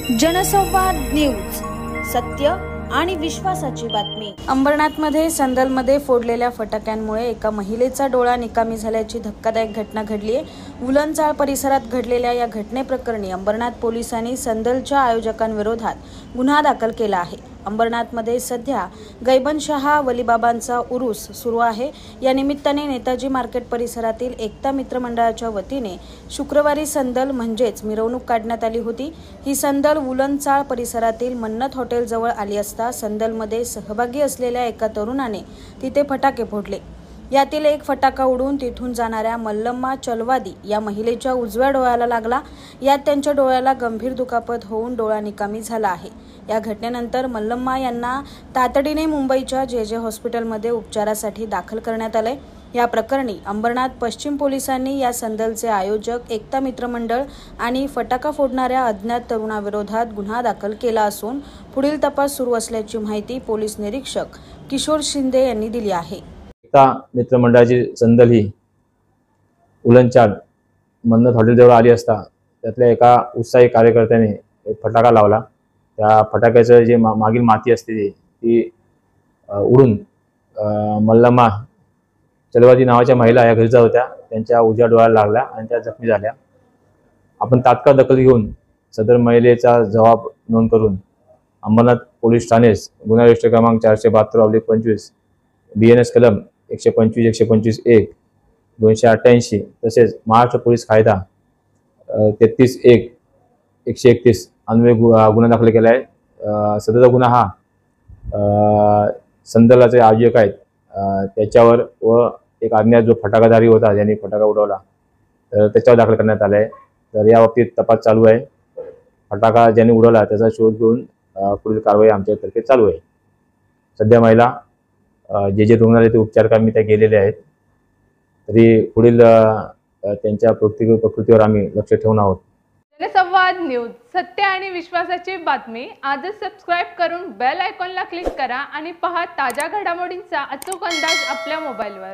जनसंवाद न्यूज, सत्य आणि विश्वासाची बातमी। अंबरनाथमध्ये संदलमध्ये फोडलेल्या फटाक्यांमुळे एका महिलेचा डोळा निकामी झाल्याची धक्कादायक घटना घडली आहे। उलनचाळ परिसरात घडलेल्या या घटनेप्रकरणी अंबरनाथ पोलिसांनी संदलच्या आयोजकांविरोधात गुन्हा दाखल केला आहे। अंबरनाथमध्ये सध्या गैबनशहा वलीबाबांचा उरूस सुरू आहे। या निमित्ताने नेताजी मार्केट परिसरातील एकता मित्र मंडळाच्या वतीने शुक्रवारी संदल म्हणजेच मिरवणूक काढण्यात आली होती। ही संदल उलनचाळ परिसरातील मन्नत हॉटेल जवळ आली असता संदलमध्ये सहभागी असलेल्या एका तरुणाने तिथे फटाके फोडले। यातील एक फटाका उडून तिथून जाणाऱ्या मल्लम्मा चलवादी या महिलेच्या उजव्या डोळ्याला लागला। यात त्यांच्या डोळ्याला गंभीर दुखापत होऊन डोळा निकामी झाला आहे। या घटनेनंतर मल्लम्मा यांना तातडीने मुंबईच्या जे हॉस्पिटलमध्ये उपचारासाठी दाखल करण्यात आले। या प्रकरणी अंबरनाथ पश्चिम पोलिसांनी या संदलचे आयोजक एकता मित्र मंडळ आणि फटाका फोडणाऱ्या अज्ञात तरुणाविरोधात गुन्हा दाखल केला असून पुढील तपास सुरू असल्याची माहिती पोलीस निरीक्षक किशोर शिंदे यांनी दिली आहे। एकता मित्र मंडळाची संदल ही उलनचाळ मन्नत हॉटेल जवळ आली असता त्यातल्या एका उत्साही कार्यकर्त्याने एक फटाका लावला। त्या फटाक्याचं जे मागील माती असते ती उडून मल्लम्मा चलवादी नावाच्या महिला या घरी जात होत्या, त्यांच्या उजव्या डोळ्याला लागला आणि त्या जखमी झाल्या। आपण तात्काळ दखल घेऊन सदर महिलेचा जबाब नोंद करून अंबरनाथ पोलीस ठाणेस गुन्हा रजिस्टर क्रमांक 472/25 BNS कलम 125, 125(1), 288 तसेच महाराष्ट्र पोलीस कायदा 33(1), 131 अन्वये गुन्हा दाखल केला आहे। सदरचा गुन्हा हा संदलाचे आयोजक आहेत त्याच्यावर व एक अज्ञात जो फटाकाधारी होता ज्यांनी फटाका उडवला तर त्याच्यावर दाखल करण्यात आला आहे। तर या बाबतीत तपास चालू आहे। फटाका ज्यांनी उडवला त्याचा शोध घेऊन पुढील कारवाई आमच्यातर्फे चालू आहे। सध्या महिला जे रुग्णालय ते उपचारकामी त्या गेलेले आहेत, तरी पुढील त्यांच्या प्रकृतीवर आम्ही लक्ष ठेवून आहोत। जनसंवाद न्यूज, सत्य आणि विश्वासाची बातमी। आजच सबस्क्राइब करून बेल आयकॉनला क्लिक करा आणि पहा ताज्या घडामोडींचा अचूक अंदाज आपल्या मोबाईलवर।